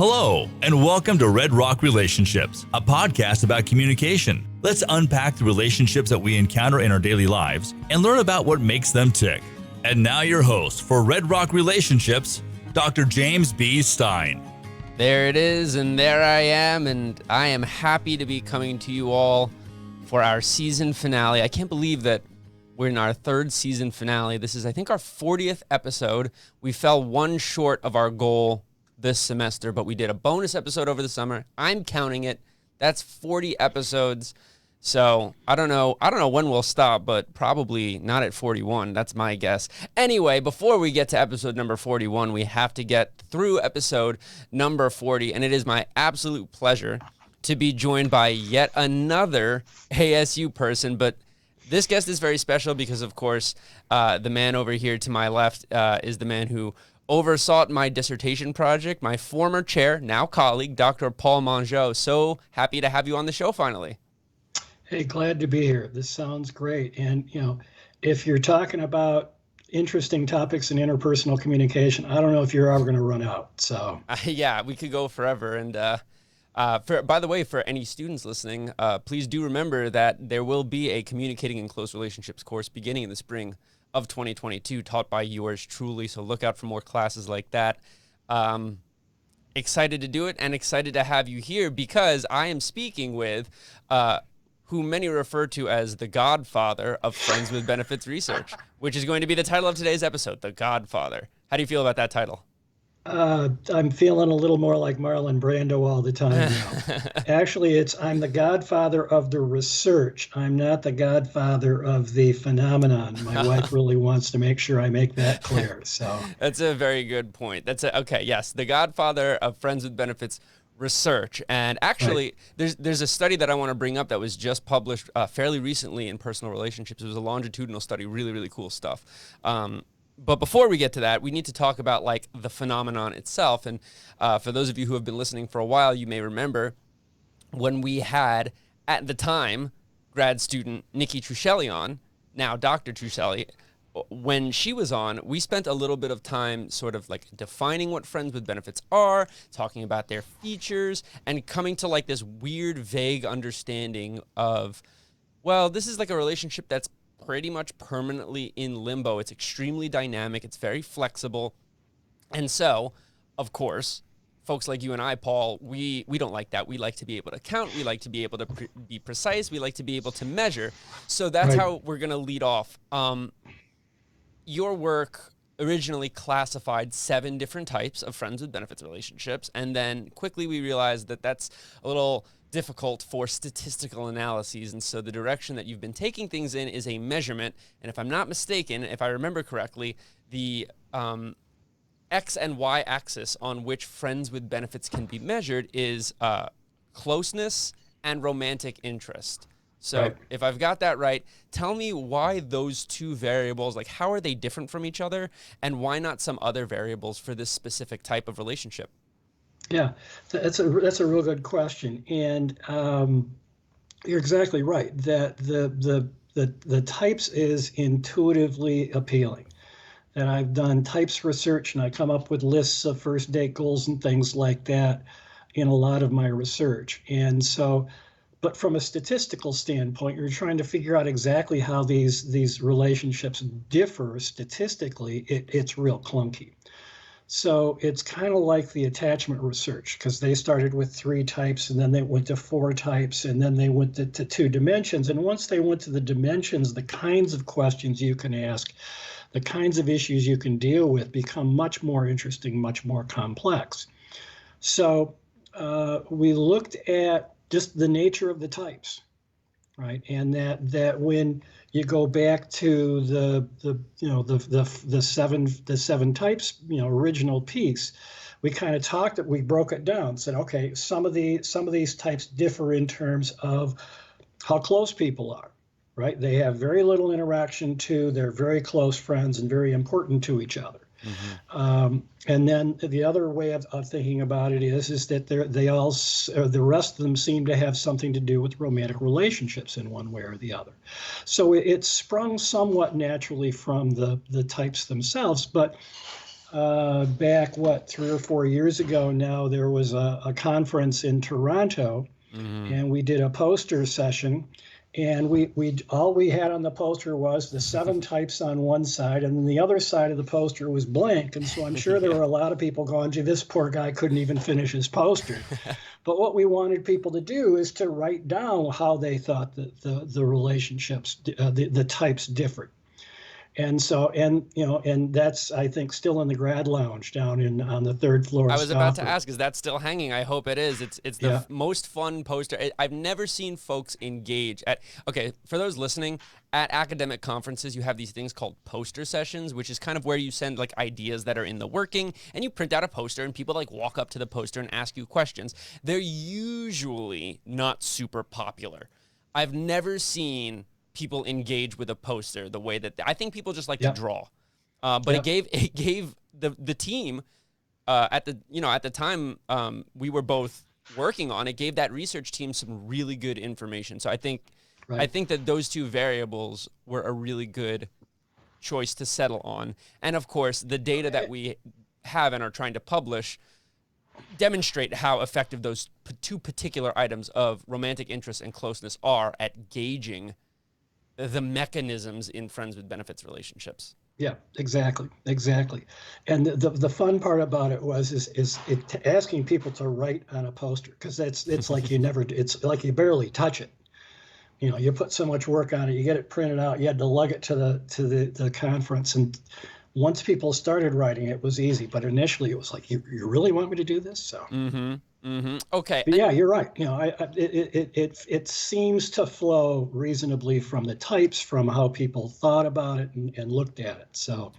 Hello, and welcome to Red Rock Relationships, a podcast about communication. Let's unpack the relationships that we encounter in our daily lives and learn about what makes them tick. And now your host for Red Rock Relationships, Dr. James B. Stein. There it is, and there I am, and I am happy to be coming to you all for our season finale. I can't believe that we're in our third season finale. This is, I think, our 40th episode. We fell one short of our goal this semester, but we did a bonus episode over the summer. I'm counting it. That's 40 episodes. So I don't know when we'll stop, but probably not at 41. That's my guess. Anyway, before we get to episode number 41, we have to get through episode number 40, and it is my absolute pleasure to be joined by yet another ASU person, but this guest is very special because, of course, the man over here to my left is the man who oversaw my dissertation project, my former chair, now colleague, Dr. Paul Mongeau. So happy to have you on the show finally. Hey, glad to be here. This sounds great. And, if you're talking about interesting topics in interpersonal communication, I don't know if you're ever going to run out. So yeah, we could go forever. And by the way, for any students listening, please do remember that there will be a Communicating in Close Relationships course beginning in the spring of 2022 taught by yours truly. So look out for more classes like that. Excited to do it and excited to have you here because I am speaking with who many refer to as the Godfather of Friends with Benefits research, which is going to be the title of today's episode, The Godfather. How do you feel about that title? I'm feeling a little more like Marlon Brando all the time now. Actually, I'm the godfather of the research. I'm not the godfather of the phenomenon. My wife really wants to make sure I make that clear. So that's a very good point. Okay. Yes, the Godfather of Friends with Benefits research. And actually, right. there's a study that I want to bring up that was just published fairly recently in Personal Relationships. It was a longitudinal study, really, really cool stuff. But before we get to that, we need to talk about the phenomenon itself. And for those of you who have been listening for a while, you may remember when we had, at the time, grad student Nikki Truschelli on, now Dr. Truschelli. When she was on, we spent a little bit of time sort of defining what Friends with Benefits are, talking about their features, and coming to this weird, vague understanding of, well, this is a relationship that's pretty much permanently in limbo. It's extremely dynamic. It's very flexible. And so, of course, folks like you and I, Paul, we don't like that. We like to be able to count. We like to be able to be precise. We like to be able to measure. So that's right. How we're going to lead off. Your work originally classified 7 different types of Friends with Benefits relationships. And then quickly we realized that that's a little difficult for statistical analyses, and so the direction that you've been taking things in is a measurement. And if I'm not mistaken, if I remember correctly, the X and Y axis on which Friends with Benefits can be measured is closeness and romantic interest. So right. If I've got that right, tell me why those two variables, how are they different from each other, and why not some other variables for this specific type of relationship? Yeah, that's a real good question, and you're exactly right that the types is intuitively appealing. And I've done types research, and I come up with lists of first date goals and things like that in a lot of my research. And so, but from a statistical standpoint, you're trying to figure out exactly how these relationships differ statistically. It's real clunky. So it's kind of like the attachment research, because they started with 3 types, and then they went to 4 types, and then they went to 2 dimensions. And once they went to the dimensions, the kinds of questions you can ask, the kinds of issues you can deal with become much more interesting, much more complex. So we looked at just the nature of the types, right? And that when you go back to the seven types, original piece, we kind of we broke it down, said, okay, some of these types differ in terms of how close people are, right? They have very little interaction they're very close friends and very important to each other. Mm-hmm. And then the other way of thinking about it is that the rest of them seem to have something to do with romantic relationships in one way or the other. So it sprung somewhat naturally from the types themselves, but back, 3 or 4 years ago now, there was a conference in Toronto, and we did a poster session. And we all we had on the poster was the 7 types on one side, and then the other side of the poster was blank. And so I'm sure there were a lot of people going, gee, this poor guy couldn't even finish his poster. But what we wanted people to do is to write down how they thought the relationships, the types differed. And so, and that's, I think, still in the grad lounge down on the 3rd floor. I was about to ask, is that still hanging? I hope it is. It's the most fun poster. I've never seen folks engage okay, for those listening, at academic conferences, you have these things called poster sessions, which is kind of where you send like ideas that are in the working, and you print out a poster and people like walk up to the poster and ask you questions. They're usually not super popular. I've never seen people engage with a poster the way that I think people just like to draw, but it gave the team at the time we were both working on it, gave that research team some really good information. So I think that those 2 variables were a really good choice to settle on, and of course the data that we have and are trying to publish demonstrate how effective those 2 particular items of romantic interest and closeness are at gauging the mechanisms in friends with benefits relationships. Yeah, exactly. And the fun part about it was asking people to write on a poster, because it's like it's like you barely touch it. You put so much work on it, you get it printed out, you had to lug it to the conference, and once people started writing, it was easy. But initially, it was like, you really want me to do this? So. Okay. But yeah, you're right. It seems to flow reasonably from the types, from how people thought about it and looked at it. So,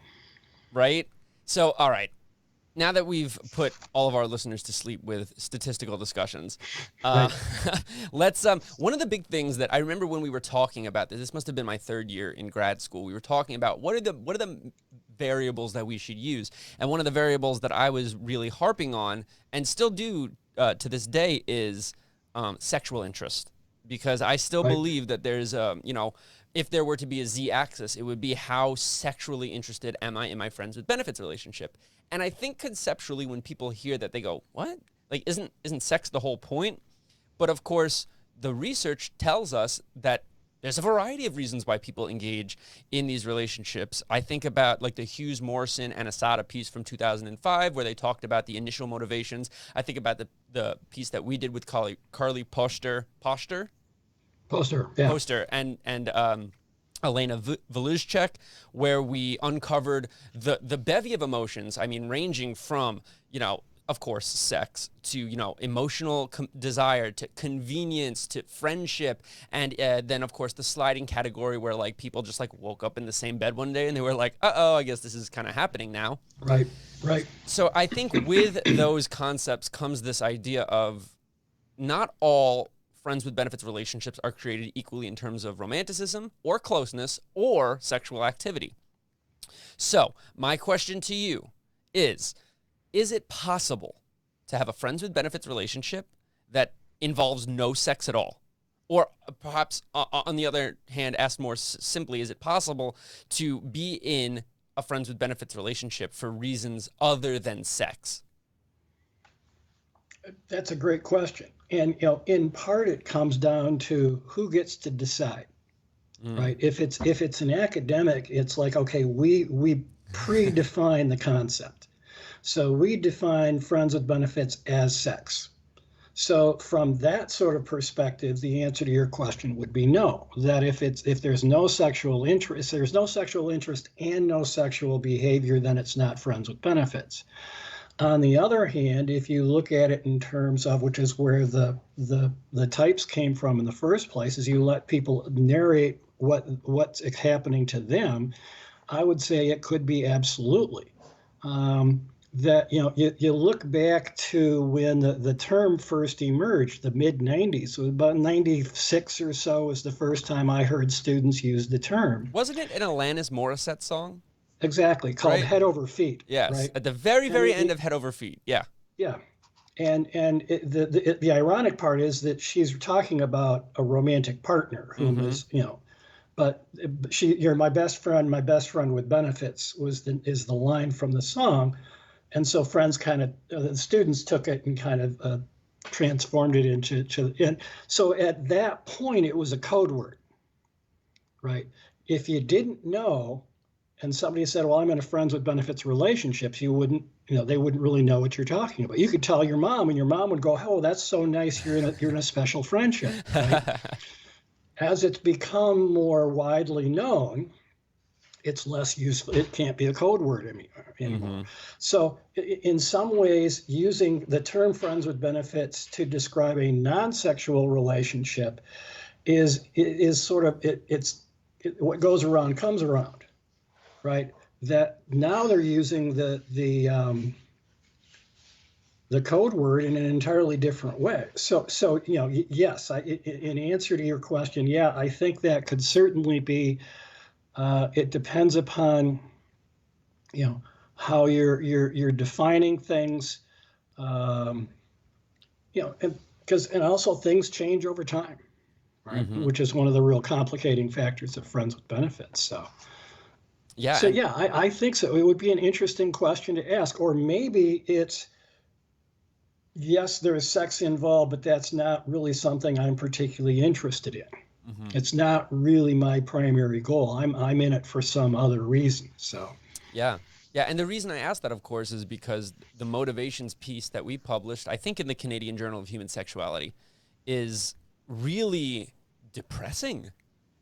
right. So, all right. Now that we've put all of our listeners to sleep with statistical discussions, let's. One of the big things that I remember when we were talking about this must have been my 3rd year in grad school. We were talking about what are the variables that we should use, and one of the variables that I was really harping on and still do to this day is sexual interest, because I still believe that there's if there were to be a z-axis, it would be how sexually interested am I in my friends with benefits relationship. And I think conceptually, when people hear that, they go, what? Like, isn't sex the whole point? But of course, the research tells us that there's a variety of reasons why people engage in these relationships. I think about like the Hughes, Morrison, and Asada piece from 2005, where they talked about the initial motivations. I think about the piece that we did with Carly Poster, and Elena Volushchek, where we uncovered the bevy of emotions. I mean, ranging from, of course, sex to, emotional desire to convenience to friendship. And then, of course, the sliding category where like people just like woke up in the same bed one day and they were like, I guess this is kind of happening now. Right. So I think with those concepts comes this idea of not all friends with benefits relationships are created equally in terms of romanticism or closeness or sexual activity. So my question to you is it possible to have a friends with benefits relationship that involves no sex at all? Or perhaps, on the other hand, asked more simply, is it possible to be in a friends with benefits relationship for reasons other than sex? That's a great question. And, in part, it comes down to who gets to decide, right? If it's an academic, it's like, okay, we predefine the concept. So we define friends with benefits as sex. So from that sort of perspective, the answer to your question would be no, that if there's no sexual interest, and no sexual behavior, then it's not friends with benefits. On the other hand, if you look at it in terms of, which is where the types came from in the first place, is you let people narrate what's happening to them, I would say it could be absolutely. That, you look back to when the term first emerged, the mid-'90s, so about 96 or so was the first time I heard students use the term. Wasn't it an Alanis Morissette song? Exactly, called Right. Head Over Feet. Yes, right? at the very end of Head Over Feet. Yeah. Yeah. And the ironic part is that she's talking about a romantic partner who is, but you're my best friend with benefits is the line from the song. And so friends kind of, the students took it and kind of transformed it and so at that point, it was a code word, right? If you didn't know, and somebody said, well, I'm in a friends with benefits relationships, they wouldn't really know what you're talking about. You could tell your mom, and your mom would go, oh, that's so nice, you're in a special friendship, right? As it's become more widely known, it's less useful. It can't be a code word anymore. Mm-hmm. So in some ways, using the term friends with benefits to describe a non-sexual relationship is sort of, what goes around comes around, right? That now they're using the code word in an entirely different way. So yes, in answer to your question, yeah, I think that could certainly be. It depends upon, how you're defining things, and also things change over time, right? Mm-hmm. Which is one of the real complicating factors of friends with benefits. So. Yeah. So I think so. It would be an interesting question to ask, or maybe it's. Yes, there is sex involved, but that's not really something I'm particularly interested in. Mm-hmm. It's not really my primary goal. I'm in it for some other reason. So. Yeah. And the reason I asked that, of course, is because the motivations piece that we published, I think in the Canadian Journal of Human Sexuality, is really depressing.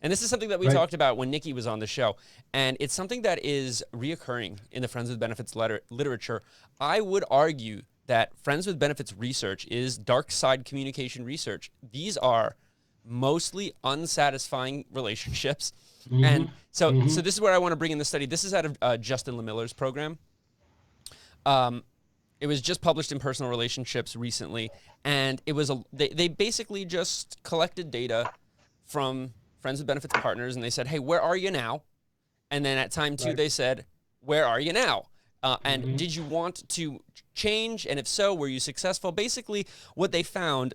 And this is something that we talked about when Nikki was on the show. And it's something that is reoccurring in the Friends with Benefits literature. I would argue that Friends with Benefits research is dark side communication research. These are mostly unsatisfying relationships. Mm-hmm. And so this is where I want to bring in the study. This is out of Justin LeMiller's program. It was just published in Personal Relationships recently. And it was they basically just collected data from Friends with Benefits partners, and they said, hey, where are you now? And then at time 2, they said, where are you now? And did you want to change? And if so, were you successful? Basically, what they found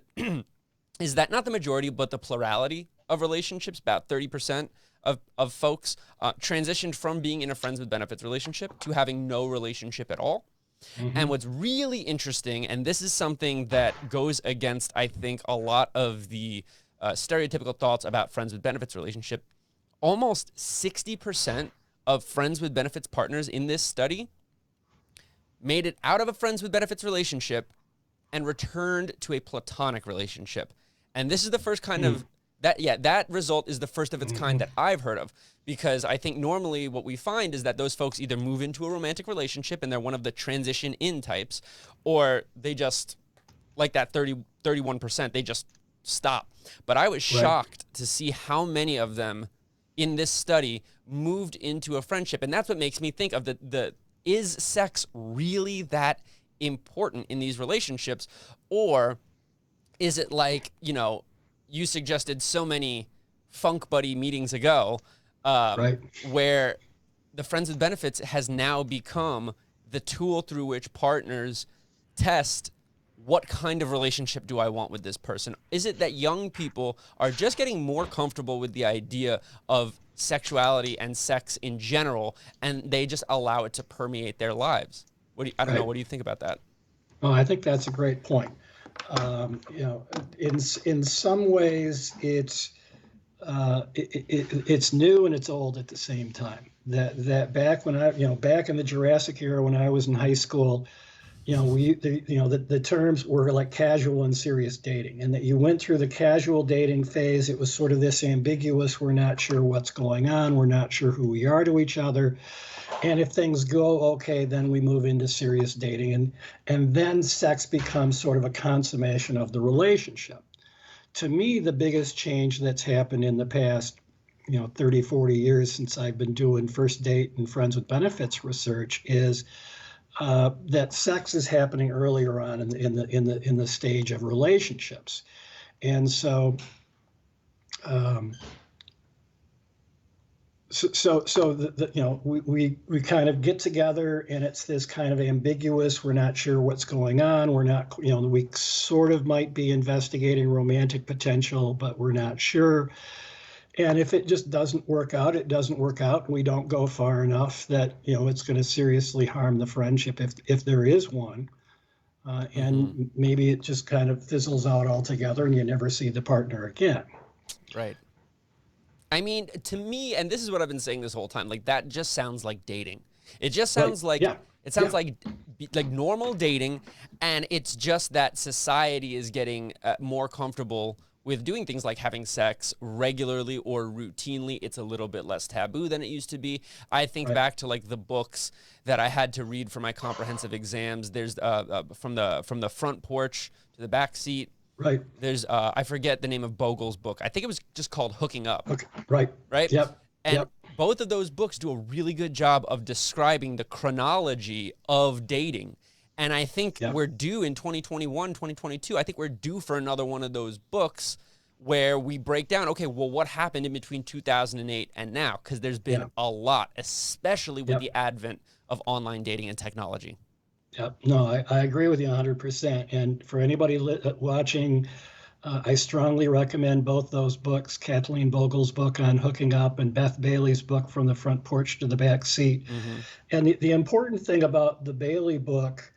is that not the majority, but the plurality of relationships, about 30% of folks, transitioned from being in a Friends with Benefits relationship to having no relationship at all. Mm-hmm. And what's really interesting, and this is something that goes against, I think, a lot of the stereotypical thoughts about Friends with Benefits relationship, almost 60% of Friends with Benefits partners in this study made it out of a Friends with Benefits relationship and returned to a platonic relationship. And this is the first kind of, that result is the first of its kind that I've heard of, because I think normally what we find is that those folks either move into a romantic relationship and they're one of the transition in types, or they just, like that 31%, they just stop. But I was shocked to see how many of them in this study moved into a friendship. And that's what makes me think of is sex really that important in these relationships? Or is it like, you suggested so many funk buddy meetings ago, where the Friends with Benefits has now become the tool through which partners test what kind of relationship do I want with this person? Is it that young people are just getting more comfortable with the idea of sexuality and sex in general, and they just allow it to permeate their lives? I don't know. What do you think about that? Well, I think that's a great point. In some ways, it's new and it's old at the same time. That back when back in the Jurassic era when I was in high school, the terms were like casual and serious dating, and that you went through the casual dating phase. It was sort of this ambiguous, we're not sure what's going on, we're not sure who we are to each other. And if things go okay, then we move into serious dating, and then sex becomes sort of a consummation of the relationship. To me, the biggest change that's happened in the past 30, 40 years since I've been doing first date and Friends with Benefits research is that sex is happening earlier on in the stage of relationships, and so we kind of get together, and it's this kind of ambiguous. We're not sure what's going on. We're not, we sort of might be investigating romantic potential, but we're not sure. And if it just doesn't work out, it doesn't work out. And we don't go far enough that, it's going to seriously harm the friendship if there is one. And maybe it just kind of fizzles out altogether and you never see the partner again. Right. I mean, to me, and this is what I've been saying this whole time, like that just sounds like dating. It just sounds like it sounds like normal dating, and it's just that society is getting more comfortable with doing things like having sex regularly or routinely. It's a little bit less taboo than it used to be. I think back to like the books that I had to read for my comprehensive exams. There's from the front porch to the back seat. Right. There's I forget the name of Bogle's book. I think it was just called Hooking Up. Okay. Right. Right. Yep. And both of those books do a really good job of describing the chronology of dating. And I think we're due in 2021, 2022. I think we're due for another one of those books where we break down, okay, well, what happened in between 2008 and now? Because there's been a lot, especially with the advent of online dating and technology. Yep. No, I agree with you 100%. And for anybody watching, I strongly recommend both those books, Kathleen Vogle's book on hooking up and Beth Bailey's book From the Front Porch to the Back Seat. And the important thing about the Bailey book,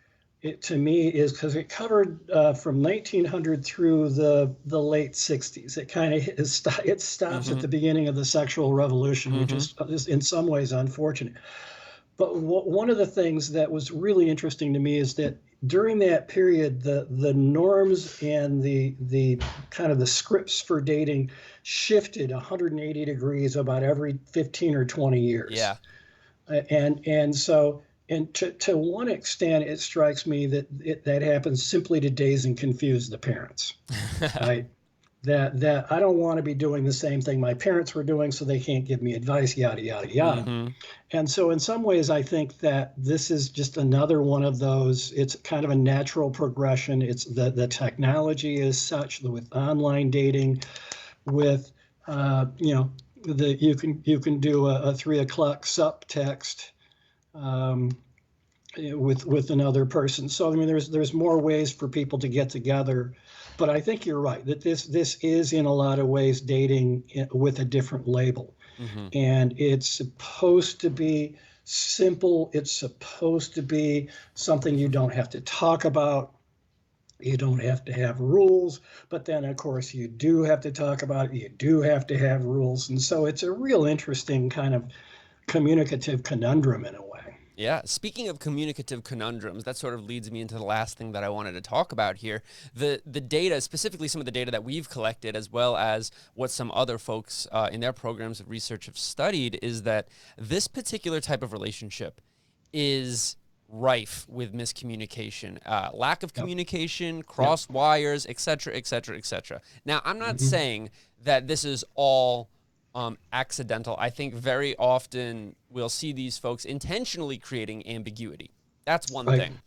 to me, is because it covered from 1900 through the late 60s. It kind of it stops at the beginning of the sexual revolution, which is in some ways unfortunate. But one of the things that was really interesting to me is that during that period, the norms and the kind of the scripts for dating shifted 180 degrees about every 15 or 20 years. Yeah. And so to one extent, it strikes me that that happens simply to daze and confuse the parents. Right? That I don't want to be doing the same thing my parents were doing, so they can't give me advice, yada, yada, yada. And so in some ways, I think that this is just another one of those, it's kind of a natural progression. It's the technology is such that with online dating, with, you can do a 3 o'clock sup text with another person. So, I mean, there's more ways for people to get together. But I think you're right that this is in a lot of ways dating with a different label. And it's supposed to be simple. It's supposed to be something you don't have to talk about. You don't have to have rules. But then, of course, you do have to talk about it. You do have to have rules. And so it's a real interesting kind of communicative conundrum in a way. Yeah. Speaking of communicative conundrums, that sort of leads me into the last thing that I wanted to talk about here. The data, specifically some of the data that we've collected, as well as what some other folks in their programs of research have studied, is that this particular type of relationship is rife with miscommunication, lack of communication, cross wires, et cetera, et cetera, et cetera. Now, I'm not saying that this is all accidental. I think very often we'll see these folks intentionally creating ambiguity. That's one thing.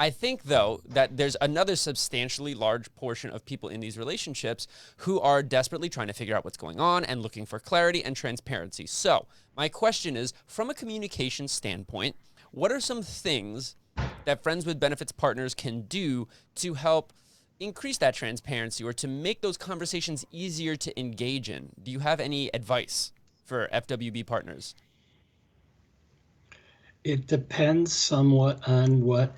I think, though, that there's another substantially large portion of people in these relationships who are desperately trying to figure out what's going on and looking for clarity and transparency. So my question is, from a communication standpoint, what are some things that Friends with Benefits partners can do to help increase that transparency or to make those conversations easier to engage in? Do you have any advice for FWB partners? It depends somewhat on what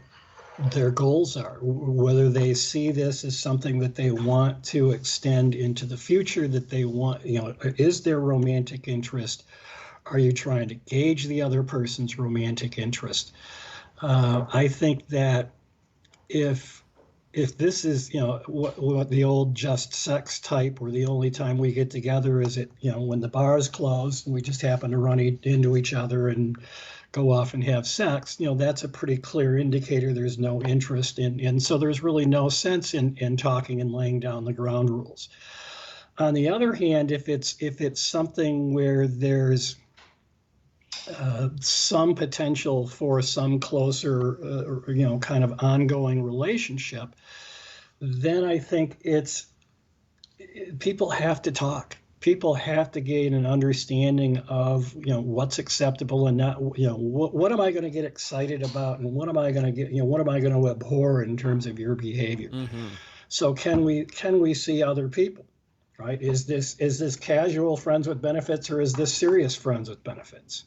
their goals are, whether they see this as something that they want to extend into the future, that they want, is there romantic interest? Are you trying to gauge the other person's romantic interest? I think that if this is, what the old just sex type, where the only time we get together is when the bar is closed and we just happen to run into each other and go off and have sex, that's a pretty clear indicator there's no interest and so there's really no sense in talking and laying down the ground rules. On the other hand, if it's something where there's some potential for some closer, kind of ongoing relationship, then I think people have to talk. People have to gain an understanding of, what's acceptable and not, what am I going to get excited about and what am I going to get, what am I going to abhor in terms of your behavior? So can we see other people? right? Is this casual friends with benefits, or is this serious friends with benefits,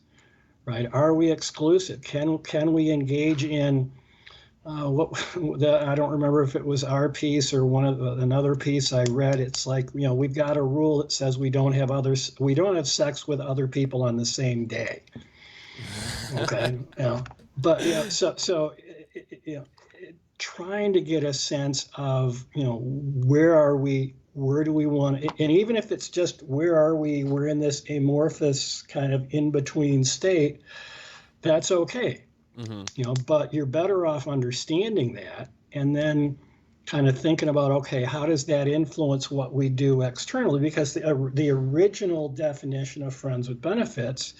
right? Are we exclusive? Can we engage in I don't remember if it was our piece or another piece I read. It's like, we've got a rule that says we don't have sex with other people on the same day. Okay, but trying to get a sense of where are we, where do we want, and even if it's just where are we, we're in this amorphous kind of in between state. That's okay. But you're better off understanding that and then kind of thinking about, okay, how does that influence what we do externally? Because the original definition of friends with benefits,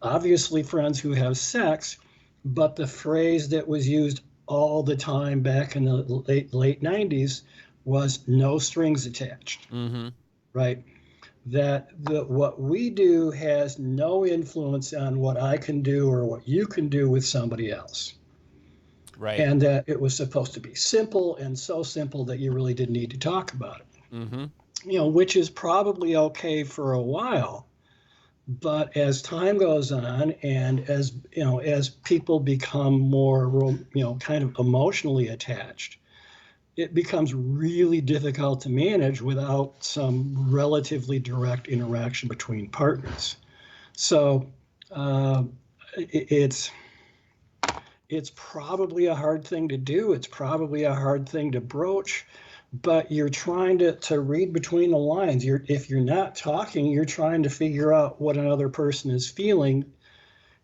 obviously friends who have sex, but the phrase that was used all the time back in the late 90s was no strings attached, right? That what we do has no influence on what I can do or what you can do with somebody else. Right. And that it was supposed to be simple, and so simple that you really didn't need to talk about it. Which is probably okay for a while, but as time goes on and as people become more kind of emotionally attached, it becomes really difficult to manage without some relatively direct interaction between partners. So it's probably a hard thing to do. It's probably a hard thing to broach, but you're trying to read between the lines. If you're not talking, you're trying to figure out what another person is feeling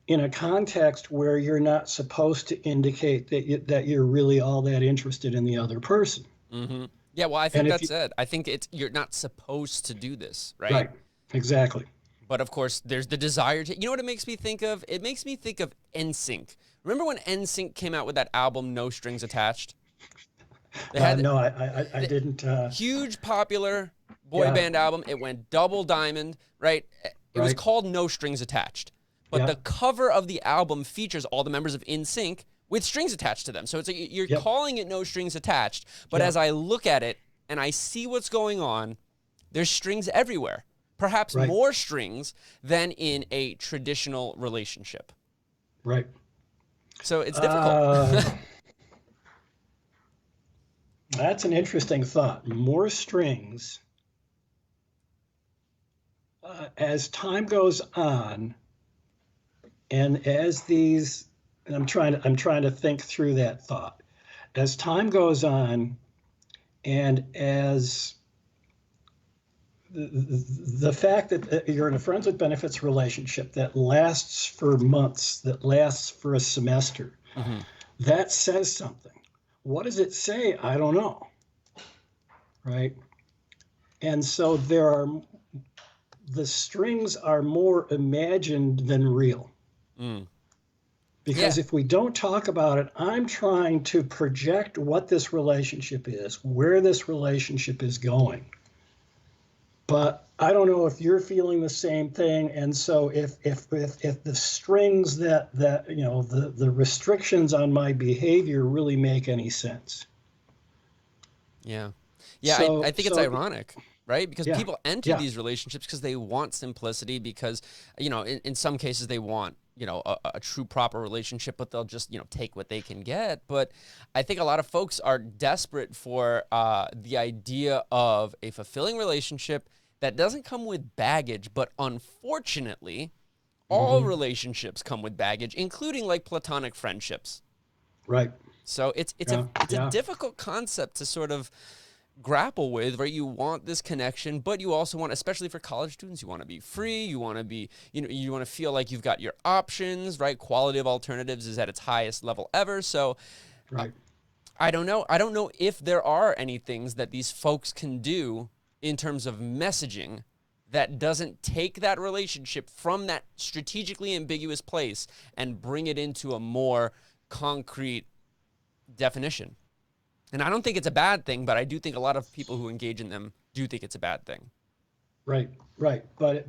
in a context where you're not supposed to indicate that you're really all that interested in the other person. Yeah, well, I think that's it. I think you're not supposed to do this, right? Right, exactly. But of course, there's the desire to. You know what it makes me think of? It makes me think of NSYNC. Remember when NSYNC came out with that album, No Strings Attached? No, I didn't. Huge popular boy band album. It went double diamond, right? It was called No Strings Attached. But the cover of the album features all the members of NSYNC with strings attached to them. So it's like you're calling it No Strings Attached, but as I look at it and I see what's going on, there's strings everywhere. Perhaps more strings than in a traditional relationship. Right. So it's difficult. That's an interesting thought. More strings. As time goes on, and I'm trying to think through that thought. As time goes on, and as the fact that you're in a friends with benefits relationship that lasts for months, that lasts for a semester, that says something. What does it say? I don't know. Right? And so the strings are more imagined than real. Because if we don't talk about it, I'm trying to project what this relationship is, where this relationship is going. But I don't know if you're feeling the same thing. And so if the strings that the restrictions on my behavior really make any sense. Yeah. So, I think it's ironic, right? Because people enter these relationships because they want simplicity, because, in some cases they want, a true proper relationship, but they'll just, take what they can get. But I think a lot of folks are desperate for the idea of a fulfilling relationship that doesn't come with baggage. But unfortunately, all relationships come with baggage, including like platonic friendships. Right. So it's a difficult concept to sort of grapple with, right? You want this connection, but you also want, especially for college students, you want to be free. You want to be, you want to feel like you've got your options, right? Quality of alternatives is at its highest level ever. So I don't know. I don't know if there are any things that these folks can do in terms of messaging that doesn't take that relationship from that strategically ambiguous place and bring it into a more concrete definition. And I don't think it's a bad thing, but I do think a lot of people who engage in them do think it's a bad thing. Right. But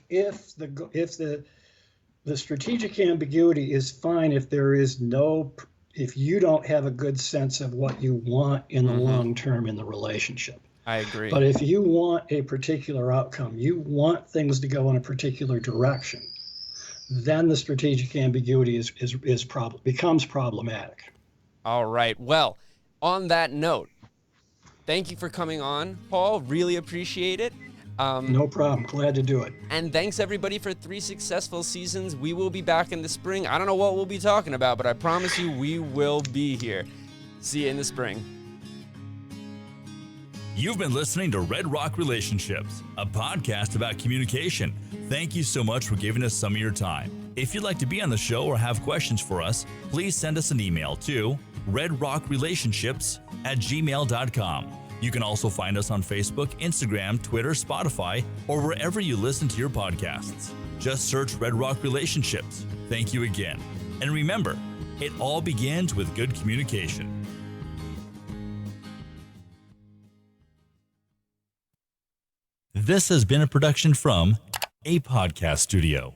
if the strategic ambiguity is fine if you don't have a good sense of what you want in the long term in the relationship. I agree. But if you want a particular outcome, you want things to go in a particular direction, then the strategic ambiguity becomes problematic. All right. Well, on that note, thank you for coming on, Paul. Really appreciate it. No problem. Glad to do it. And thanks everybody for 3 successful seasons. We will be back in the spring. I don't know what we'll be talking about, but I promise you we will be here. See you in the spring. You've been listening to Red Rock Relationships, a podcast about communication. Thank you so much for giving us some of your time. If you'd like to be on the show or have questions for us, please send us an email to redrockrelationships@gmail.com. You can also find us on Facebook, Instagram, Twitter, Spotify, or wherever you listen to your podcasts. Just search Red Rock Relationships. Thank you again. And remember, it all begins with good communication. This has been a production from a podcast studio.